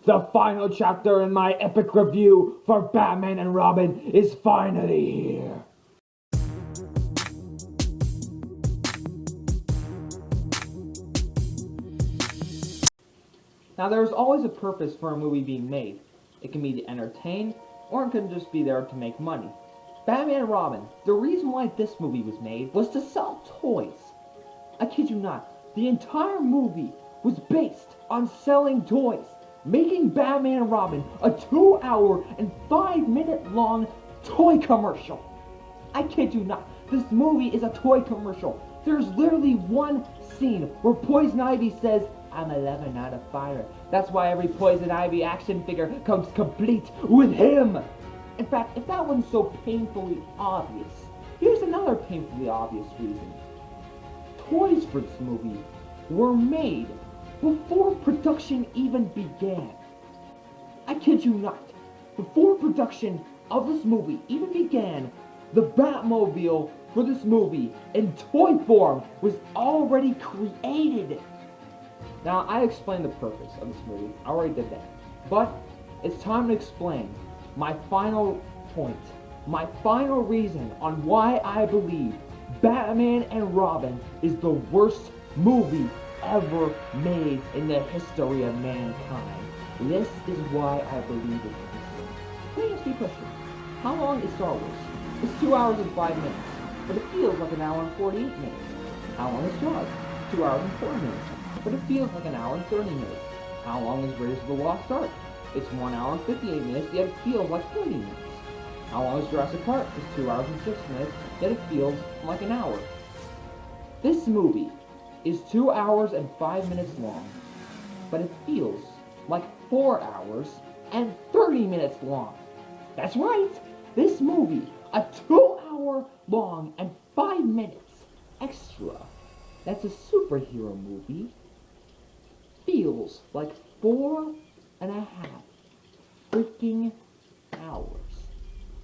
The final chapter in my epic review for Batman and Robin is finally here. Now, there's always a purpose for a movie being made. It can be to entertain, or it can just be there to make money. Batman and Robin, the reason why this movie was made was to sell toys. I kid you not, the entire movie was based on selling toys, making Batman and Robin a 2-hour and 5-minute long toy commercial. I kid you not, this movie is a toy commercial. There's literally one scene where Poison Ivy says, "I'm 11, not a fire." That's why every Poison Ivy action figure comes complete with him. In fact, if that wasn't so painfully obvious, here's another painfully obvious reason. Toys for this movie were made before production even began. I kid you not. Before production of this movie even began, the Batmobile for this movie in toy form was already created. Now, I explained the purpose of this movie. I already did that. But it's time to explain my final point, my final reason on why I believe Batman and Robin is the worst movie ever made in the history of mankind. This is why I believe it. Let me ask you a question. How long is Star Wars? It's 2 hours and 5 minutes, but it feels like an hour and 48 minutes. How long is Jaws? 2 hours and 4 minutes, but it feels like an hour and 30 minutes. How long is Raiders of the Lost Ark? It's 1 hour and 58 minutes, yet it feels like 30 minutes. How long is Jurassic Park? It's 2 hours and 6 minutes, yet it feels like an hour. This movie is 2 hours and 5 minutes long, but it feels like 4 hours and 30 minutes long. That's right, this movie, a 2-hour long and 5 minutes extra, that's a superhero movie, feels like 4.5 freaking hours.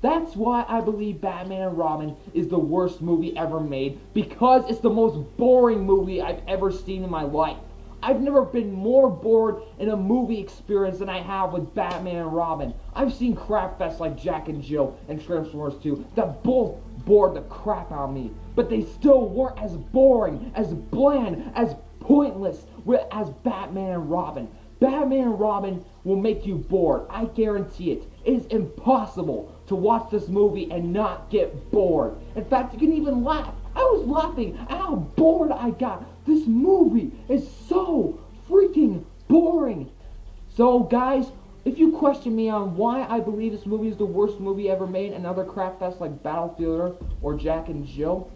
That's why I believe Batman and Robin is the worst movie ever made, because it's the most boring movie I've ever seen in my life. I've never been more bored in a movie experience than I have with Batman and Robin. I've seen crap fests like Jack and Jill and Transformers 2 that both bored the crap out of me, but they still weren't as boring, as bland, as pointless as Batman and Robin. Batman and Robin will make you bored. I guarantee it. It is impossible to watch this movie and not get bored. In fact, you can even laugh. I was laughing at how bored I got. This movie is so freaking boring. So guys, if you question me on why I believe this movie is the worst movie ever made, another crap fest like Battlefield or Jack and Jill,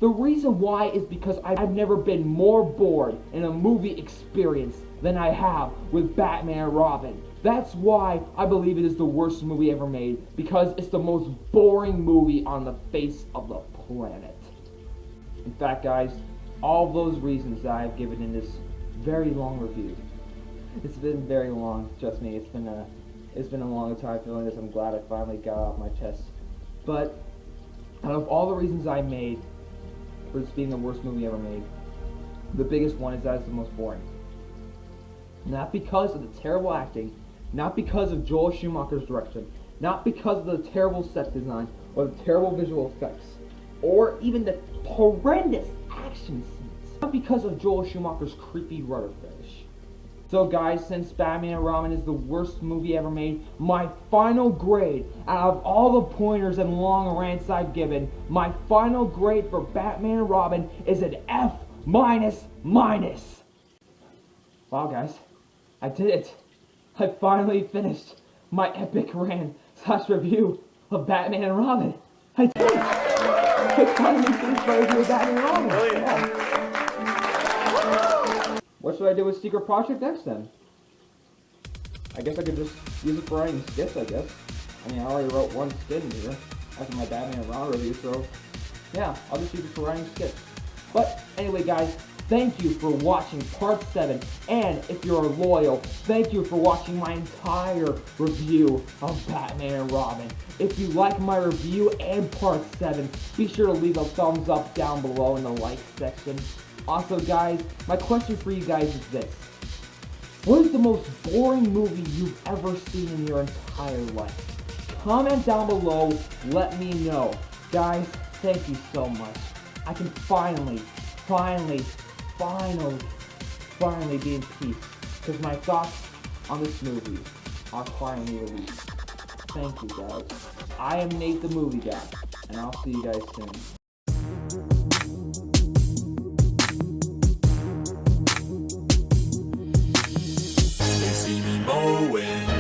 the reason why is because I've never been more bored in a movie experience than I have with Batman and Robin. That's why I believe it is the worst movie ever made, because it's the most boring movie on the face of the planet. In fact, guys, all those reasons that I've given in this very long review, it's been very long, trust me, it's been a long time feeling this. I'm glad I finally got off my chest. But out of all the reasons I made for this being the worst movie ever made, the biggest one is that it's the most boring. Not because of the terrible acting, not because of Joel Schumacher's direction, not because of the terrible set design or the terrible visual effects, or even the horrendous action scenes, not because of Joel Schumacher's creepy rudder fetish. So guys, since Batman and Robin is the worst movie ever made, my final grade, out of all the pointers and long rants I've given, my final grade for Batman and Robin is an F minus minus. Wow guys, I did it. I finally finished my epic rant / review of Batman and Robin. I did it. I finally finished my review of Batman and Robin. Yeah. What should I do with Secret Project X then? I guess I could just use it for writing skits, I guess. I mean, I already wrote one skit in here after my Batman and Robin review, so yeah, I'll just use it for writing skits. But anyway, guys, thank you for watching part 7, and if you're loyal, thank you for watching my entire review of Batman and Robin. If you like my review and part 7, be sure to leave a thumbs up down below in the like section. Also guys, my question for you guys is this. What is the most boring movie you've ever seen in your entire life? Comment down below, let me know. Guys, thank you so much. I can finally be in peace, because my thoughts on this movie are finally released. Thank you guys. I am Nate the Movie Guy, and I'll see you guys soon. See me mowing